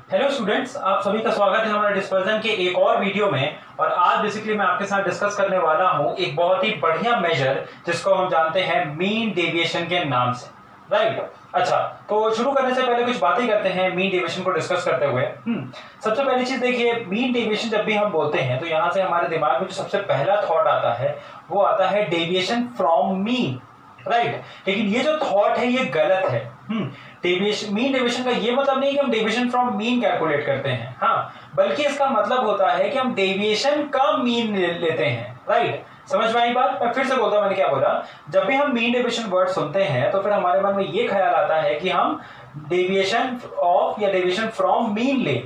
Hello students, आप सभी का स्वागत है हमारे डिस्पर्जन के एक और वीडियो में। और आज बेसिकली मैं आपके साथ डिस्कस करने वाला हूं एक बहुत ही बढ़िया मेजर जिसको हम जानते हैं मीन डेविएशन के नाम से, राइट। अच्छा, तो शुरू करने से पहले कुछ बातें करते हैं मीन डेविएशन को डिस्कस करते हुए। सबसे पहली चीज देखिए, मीन डेविएशन जब भी हम बोलते हैं तो यहां से हमारे दिमाग में जो सबसे पहला थॉट आता है वो आता है डेविएशन फ्रॉम मीन, राइट। लेकिन ये जो थॉट है ये गलत है। मीन डेविएशन का ये मतलब नहीं कि हम डेविएशन फ्रॉम मीन कैलकुलेट करते हैं, हाँ, बल्कि इसका मतलब होता है कि हम डेविएशन का मीन लेते हैं, राइट। समझ में आई बात? मैं फिर से बोलता हूं, मैंने क्या बोला। जब भी हम मीन डेविएशन वर्ड सुनते हैं तो फिर हमारे मन में ये ख्याल आता है कि हम डेविएशन ऑफ या डेविएशन फ्रॉम मीन ले।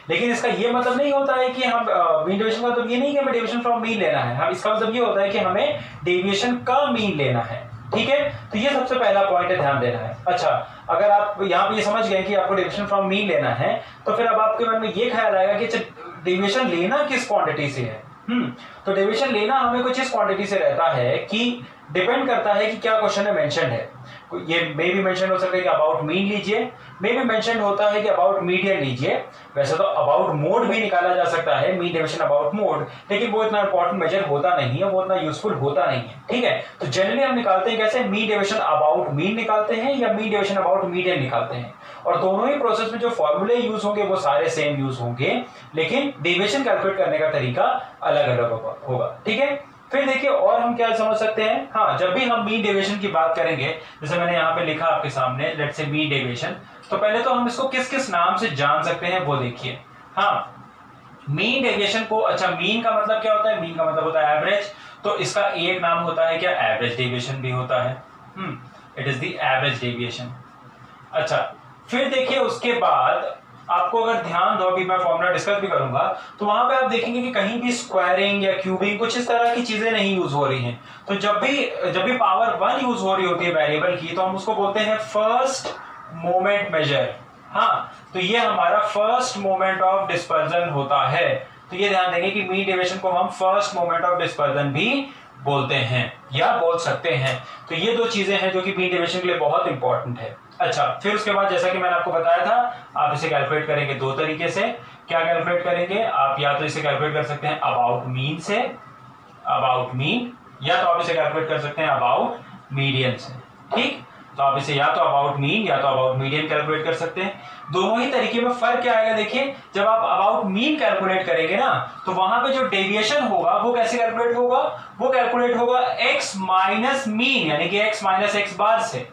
लेकिन इसका ये मतलब नहीं होता है कि हम मीन डेविएशन का मतलब ये नहीं कि हमें डेविएशन फ्रॉम मीन लेना है। हम इसका मतलब ये होता है कि हमें डेविएशन का मीन लेना है, ठीक है। तो ये सबसे पहला पॉइंट है, ध्यान देना है। अच्छा, अगर आप यहाँ पे ये समझ गए कि आपको डेविएशन फ्रॉम मीन लेना है तो फिर अब आपके मन में ये ख्याल आएगा कि डेविएशन लेना किस क्वांटिटी से है। तो डेविएशन लेना हमें कुछ इस क्वांटिटी से रहता है कि डिपेंड करता है कि क्या क्वेश्चन में मेंशन है। ये मे भी मेंशन हो सकता है कि अबाउट मीन लीजिए, मे भी मेंशन होता है कि अबाउट मीडियन लीजिए। वैसे तो अबाउट मोड भी निकाला जा सकता है, मीन डेविएशन अबाउट मोड, लेकिन वो इतना इंपॉर्टेंट मेजर होता नहीं है, वो इतना यूजफुल होता नहीं है, ठीक है। तो जनरली हम निकालते हैं कैसे, मीन डेविएशन अबाउट मीन निकालते हैं या मीन डेविएशन अबाउट मीडियन निकालते हैं। और दोनों ही प्रोसेस में जो फॉर्मूले यूज होंगे वो सारे सेम यूज होंगे, लेकिन डेविएशन कैलकुलेट करने का तरीका अलग अलग होगा, ठीक है। फिर देखिए और हम क्या समझ सकते हैं, हाँ, जब भी हम मीन डेविएशन की बात करेंगे, जैसे मैंने यहाँ पे लिखा आपके सामने, लेट्स से मीन डेविएशन, तो पहले तो हम इसको किस किस नाम से जान सकते हैं वो देखिए। हाँ, मीन डेविएशन को, अच्छा, मीन का मतलब क्या होता है? मीन का मतलब होता है एवरेज। तो इसका एक नाम होता है क्या, एवरेज डेविएशन भी होता है। It is the average deviation. अच्छा, फिर देखिए उसके बाद आपको अगर ध्यान दो, अभी मैं फॉर्मूला डिस्कस भी करूंगा, तो वहां पे आप देखेंगे कि कहीं भी स्क्वायरिंग या क्यूबिंग कुछ इस तरह की चीजें नहीं यूज हो रही हैं। तो जब भी पावर 1 यूज हो रही होती है वेरिएबल की, तो हम उसको बोलते हैं फर्स्ट मोमेंट मेजर। हाँ, तो ये हमारा फर्स्ट मोमेंट ऑफ डिस्पर्जन होता है। तो ये ध्यान देंगे कि मीन डेविएशन को हम फर्स्ट मोमेंट ऑफ डिस्पर्जन भी बोलते हैं या बोल सकते हैं। तो ये दो चीजें हैं जो कि मीन डेविएशन के लिए बहुत इंपॉर्टेंट है। अच्छा, फिर उसके बाद जैसा कि मैंने आपको बताया था, आप इसे कैलकुलेट करेंगे दो तरीके से। क्या कैलकुलेट करेंगे आप? या तो इसे कैलकुलेट कर सकते हैं अबाउट मीन से, अबाउट मीन, या तो आप इसे कैलकुलेट कर सकते हैं अबाउट मीडियन से, ठीक। तो आप इसे या तो अबाउट मीन या तो अबाउट मीडियन कैलकुलेट कर सकते हैं। दोनों ही तरीके में फर्क क्या आएगा, देखिए, जब आप अबाउट मीन कैलकुलेट करेंगे ना, तो वहां पे जो डेविएशन होगा वो कैसे कैलकुलेट होगा? वो कैलकुलेट होगा x माइनस मीन, यानी कि x माइनस एक्स बार से।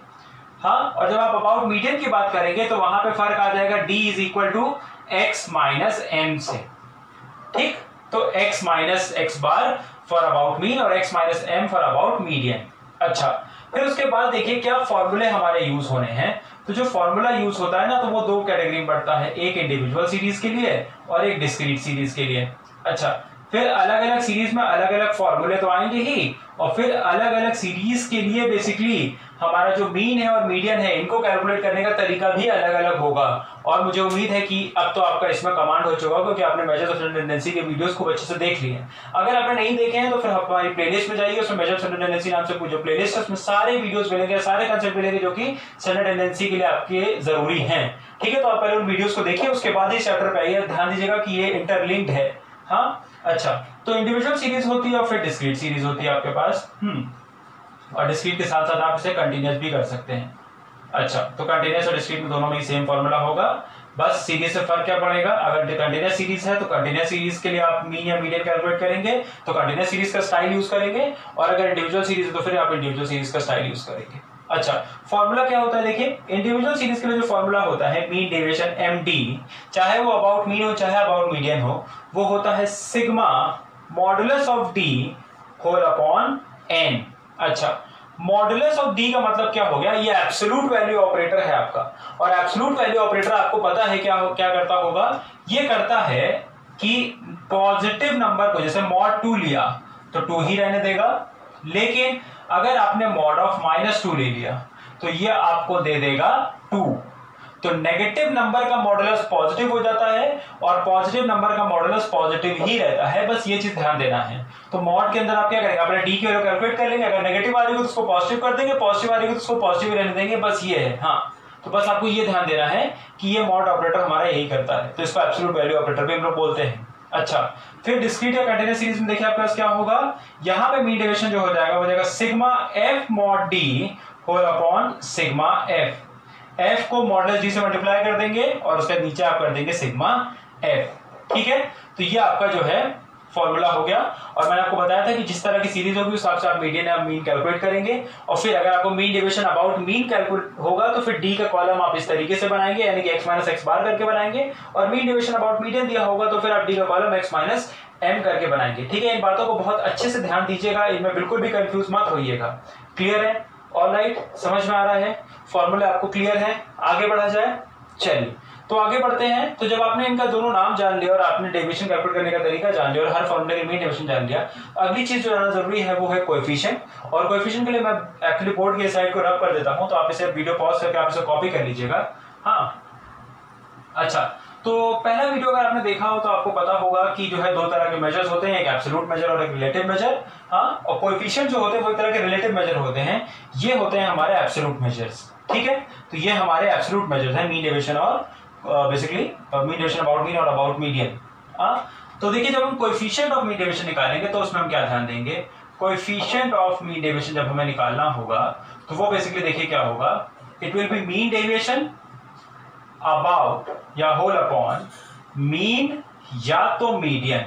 हाँ, और जब आप अबाउट मीडियन की बात करेंगे तो वहां पे फर्क आ जाएगा d is equal to X minus M से, ठीक। तो x minus X bar for about mean और x minus M for about median. अच्छा, फिर उसके बाद देखिए क्या फॉर्मूले हमारे यूज होने हैं। तो जो फॉर्मूला यूज होता है ना, तो वो दो कैटेगरी में पड़ता है, एक इंडिविजुअल सीरीज के लिए और एक डिस्क्रीट सीरीज के लिए। अच्छा, फिर अलग अलग सीरीज में अलग अलग फॉर्मूले तो आएंगे ही, और फिर अलग अलग सीरीज के लिए बेसिकली हमारा जो मीन है और मीडियन है, इनको कैलकुलेट करने का तरीका भी अलग अलग होगा। और मुझे उम्मीद है कि अब तो आपका इसमें कमांड हो चुका होगा, क्योंकि आपने मेजर्स ऑफ सेंट्रल टेंडेंसी के वीडियोस खूब अच्छे से देख लिए हैं। अगर आपने नहीं देखे हैं तो फिर हमारी प्लेलिस्ट में जाइए, उसमें मेजर्स ऑफ सेंट्रल टेंडेंसी नाम से जो प्लेलिस्ट है उसमें सारे वीडियोस मिलेंगे, सारे कंसेप्ट मिलेंगे जो कि सेंट्रल टेंडेंसी के लिए आपके जरूरी हैं, ठीक है। तो आप पहले उन वीडियोस को देखिए, उसके बाद ही चैप्टर पे आइए। ध्यान दीजिएगा कि ये इंटरलिंक्ड है। हाँ, अच्छा, तो इंडिविजुअल सीरीज होती है और फिर डिस्क्रीट सीरीज होती है आपके पास। और डिस्क्रीट के साथ साथ आप इसे कंटिन्यूस भी कर सकते हैं। अच्छा, तो कंटिन्यूस और डिस्क्रीट में दोनों में सेम फॉर्मूला होगा, बस सीरीज से फर्क क्या पड़ेगा। अगर कंटिन्यूस सीरीज है तो कंटिन्यूस सीरीज के लिए आप मीन या मीडियन कैलकुलेट करेंगे तो कंटिन्यूस सीरीज का स्टाइल यूज करेंगे, और अगर इंडिविजुअल सीरीज है तो फिर आप इंडिविजुअल सीरीज का स्टाइल यूज करेंगे। अच्छा, फॉर्मूला क्या होता है, देखिए, इंडिविजुअल सीरीज के लिए जो फॉर्मूला होता है मीन डेविएशन MD, चाहे वो अबाउट मीन हो चाहे अबाउट मीडियन हो, वो होता है sigma modulus of D whole upon n। अच्छा, मॉडुलस ऑफ D का मतलब क्या हो गया? ये एब्सोल्यूट वैल्यू ऑपरेटर है आपका, और एब्सोल्यूट वैल्यू ऑपरेटर आपको पता है क्या करता होगा? ये करता है कि पॉजिटिव नंबर को, जैसे मॉड 2 लिया तो 2 ही रहने देगा, लेकिन अगर आपने मॉड ऑफ -2 ले लिया तो ये आपको दे देगा 2। तो नेगेटिव नंबर का मॉडुलस पॉजिटिव हो जाता है और पॉजिटिव नंबर का मॉडुलस पॉजिटिव ही रहता है, बस ये चीज ध्यान देना है। तो मॉड के अंदर आप क्या करेंगे, अपने डी की वैल्यू कैलकुलेट कर लेंगे, अगर नेगेटिव आ रही हो तो उसको पॉजिटिव कर देंगे, पॉजिटिव आ रही हो तो उसको पॉजिटिव रहने देंगे, बस ये है। हाँ, तो बस आपको ये ध्यान देना है कि ये मॉड ऑपरेटर हमारा यही करता है, तो इसको एब्सोल्यूट वैल्यू ऑपरेटर भी हम लोग बोलते हैं। अच्छा, फिर डिस्क्रीट या कंटीन्यूअस सीरीज में देखिए आपके पास क्या होगा, यहाँ पे मीन डेविएशन जो हो जाएगा वो जाएगा sigma F mod D whole upon sigma F को मॉडुलस डी से मल्टीप्लाई कर देंगे और उसके नीचे आप कर देंगे सिग्मा एफ। ठीक है, तो ये आपका जो है फॉर्मूला हो गया। और मैंने आपको बताया था कि जिस तरह की सीरीज होगी उस हिसाब से आप मीडियन या मीन कैलकुलेट करेंगे, और फिर अगर आपको mean deviation about mean calculate होगा तो फिर डी का कॉलम आप इस तरीके से बनाएंगे, यानी कि x माइनस एक्स बार करके बनाएंगे, और मीन डेविएशन अबाउट मीडियन दिया होगा तो फिर आप डी का कॉलम x माइनस एम करके बनाएंगे। ठीक है, इन बातों को बहुत अच्छे से ध्यान दीजिएगा, इनमें बिल्कुल भी कंफ्यूज मत होइएगा। क्लियर है? ऑलराइट, समझ में आ रहा है? फॉर्मूला आपको क्लियर है? आगे बढ़ा जाए, चलिए तो आगे बढ़ते हैं। तो जब आपने इनका दोनों नाम जान लिया और आपने डेविएशन कैलकुलेट करने का तरीका जान लिया और हर फॉर्मूले के मीन डेविएशन जान लिया, अगली चीज जो जानना जरूरी है वो है कोएफिशिएंट। और कोएफिशिएंट के लिए मैं एक्चुअली बोर्ड की साइड को रब कर देता हूं, तो आप इसे वीडियो पॉज करके आप इसे कॉपी कर लीजिएगा। हाँ, अच्छा, तो पहला वीडियो अगर आपने देखा हो तो आपको पता होगा कि जो है दो तरह के मेजर्स होते हैं, एक एब्सोल्यूट मेजर और एक रिलेटिव मेजर। हाँ, और कोएफिशिएंट जो होते हैं वो एक तरह के रिलेटिव मेजर होते हैं, ये होते हैं हमारे एब्सोल्यूट मेजर्स। ठीक है, तो ये हमारे एब्सोल्यूट मेजर्स हैं, मीन डेविएशन और basically mean deviation about mean और अबाउट मीडियन। तो देखिए जब हम कोएफिशिएंट ऑफ मीन डेविएशन निकालेंगे तो उसमें हम क्या ध्यान देंगे, कोएफिशिएंट ऑफ मीन डेविएशन जब हमें निकालना होगा तो वो बेसिकली देखिए क्या होगा, it will be mean deviation about या होल अपॉन मीन या तो मीडियन,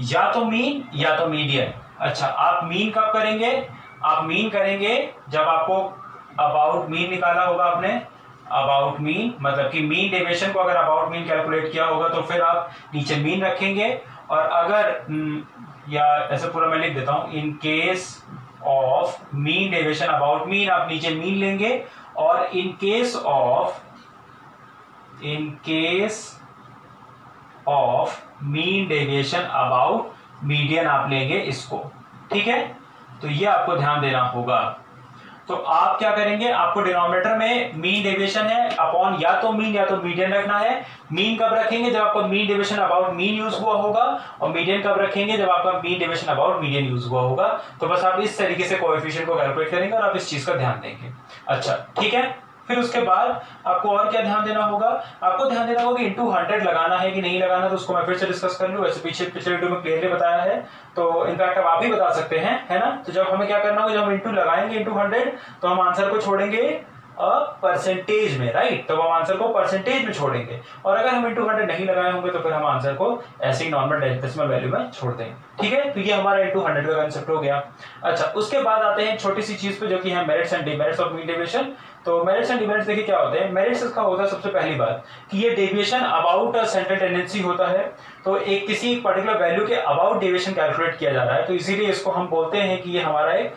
या तो मीन या तो मीडियन। अच्छा, आप मीन कब करेंगे? आप मीन करेंगे जब आपको अबाउट मीन निकाला होगा आपने, अबाउट मीन मतलब कि मीन डेविएशन को अगर अबाउट मीन कैलकुलेट किया होगा तो फिर आप नीचे मीन रखेंगे, और अगर या ऐसे पूरा मैं लिख देता हूं, in case of mean deviation about mean आप नीचे मीन लेंगे, और in case of mean deviation about median आप लेंगे इसको। ठीक है, तो ये आपको ध्यान देना होगा। तो आप क्या करेंगे, आपको डिनोमिनेटर में मीन डेविएशन है अपॉन या तो मीन या तो मीडियन रखना है। मीन कब रखेंगे? जब आपका mean deviation about mean use हुआ होगा, और मीडियन कब रखेंगे? जब आपका mean deviation about median use हुआ होगा। तो बस आप इस तरीके से कोएफिशिएंट को कैलकुलेट करेंगे और आप इस चीज का ध्यान देंगे। अच्छा, ठीक है, फिर उसके बाद आपको और क्या ध्यान देना होगा, आपको ध्यान देना होगा कि इंटू 100 लगाना है कि नहीं लगाना, तो उसको मैं फिर से डिस्कस कर लूं। वैसे पिछले वीडियो में क्लियरली बताया है, तो इनफैक्ट अब आप ही बता सकते हैं, है ना। तो जब हमें क्या करना होगा, जब हम इंटू लगाएंगे इंटू 100 तो हम आंसर को छोड़ेंगे परसेंटेज में, राइट। तो हम आंसर को परसेंटेज में छोड़ेंगे, और अगर हम इंटू 100 नहीं लगाए होंगे तो फिर हम आंसर को ऐसे ही नॉर्मल डेसिमल वैल्यू में छोड़ देंगे। ठीक है, तो ये हमारा इंटू 100 का कंसेप्ट हो गया। अच्छा, उसके बाद आते हैं छोटी सी चीज पे जो कि है merits and demerits of mean deviation. तो मेरिट्स एंड डिमेरिट्स देखिए क्या होते हैं। मेरिट्स इसका होता है सबसे पहली बात कि ये deviation about a central tendency होता है, तो एक किसी पर्टिकुलर वैल्यू के अबाउट डेविएशन कैलकुलेट किया जा रहा है, तो इसीलिए इसको हम बोलते हैं कि ये हमारा एक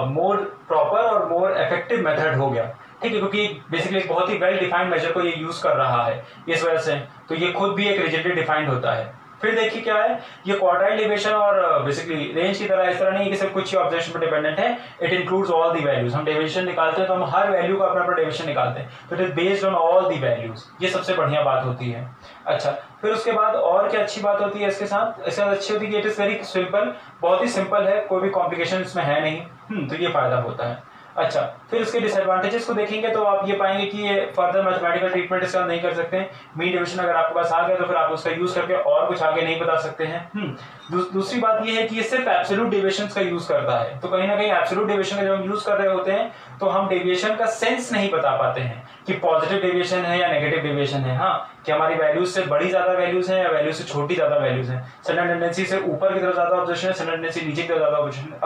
मोर प्रॉपर और मोर इफेक्टिव मेथड हो गया। ठीक है, क्योंकि बेसिकली एक बहुत ही वेल डिफाइंड मेजर को ये यूज कर रहा है, इस वजह से तो ये खुद भी एक रिजिडली डिफाइंड होता है। फिर देखिए क्या है, ये क्वार्टाइल डेविएशन और बेसिकली रेंज की तरह इस तरह नहीं है कि सिर्फ कुछ ही ऑब्जर्वेशन पर डिपेंडेंट है, it includes all the values. हम डेविएशन निकालते हैं तो हम हर वैल्यू का अपना डेविएशन निकालते हैं, तो it is based on all the values. ये सबसे बढ़िया बात होती है। अच्छा, फिर उसके बाद और क्या अच्छी बात होती है इसके साथ अच्छी होती है कि इट इज वेरी सिंपल, बहुत ही सिंपल है, कोई भी कॉम्प्लिकेशन इसमें है नहीं। तो ये फायदा होता है। अच्छा, फिर इसके डिसएडवांटेजेस को देखेंगे तो आप ये पाएंगे कि ये फर्दर मैथमेटिकल ट्रीटमेंट इसका नहीं कर सकते हैं। मीन डेविएशन अगर आपके पास आ गया तो फिर आप उसका यूज करके और कुछ आगे नहीं बता सकते हैं। दूसरी बात ये है कि ये सिर्फ एब्सोल्यूट डेविएशंस का यूज करता है, तो कहीं ना कहीं एब्सोल्यूट डेविएशन का जब हम यूज कर रहे होते हैं तो हम डेविएशन का सेंस नहीं बता पाते हैं कि पॉजिटिव डेविएशन है या नेगेटिव डेविएशन है। हाँ, कि हमारी वैल्यूज से बड़ी ज्यादा वैल्यूज हैं या वैल्यूज से छोटी ज्यादा वैल्यूज हैं, सडन टेंडेंसी से ऊपर की तरफ ज्यादा ऑब्जर्वेशन है, सडन टेंडेंसी नीचे की तरफ ज्यादा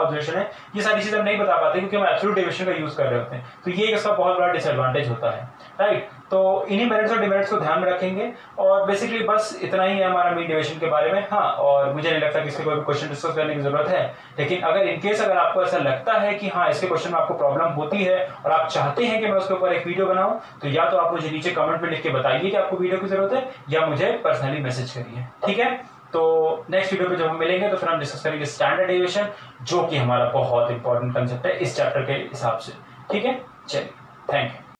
ऑब्जर्वेशन है। ये सारी चीजें हम नहीं बता पाते क्योंकि हम एब्सोल्यूट डेविएशन का यूज कर रहे होते हैं। तो ये इसका बहुत बड़ा डिसएडवांटेज होता है, राइट। तो इन्हीं मेरिट्स और डिमेरिट्स को ध्यान में रखेंगे, और बेसिकली बस इतना ही है हमारा मीन डेविएशन के बारे में। हाँ, और मुझे नहीं लगता कि इसके कोई क्वेश्चन डिस्कस करने की जरूरत है, लेकिन अगर इनकेस अगर आपको ऐसा लगता है कि हाँ इसके क्वेश्चन में आपको प्रॉब्लम होती है और आप चाहते हैं कि मैं उसके ऊपर एक वीडियो बनाऊं, तो या तो आप मुझे नीचे कमेंट में लिख के बताइए कि आपको वीडियो की जरूरत है, या मुझे पर्सनली मैसेज करिए। ठीक है, तो नेक्स्ट वीडियो पे जब हम मिलेंगे तो फिर हम डिस्कस करेंगे स्टैंडर्ड डेविएशन, जो कि हमारा बहुत इंपॉर्टेंट कंसेप्ट है इस चैप्टर के हिसाब से। ठीक है, चलिए, थैंक यू।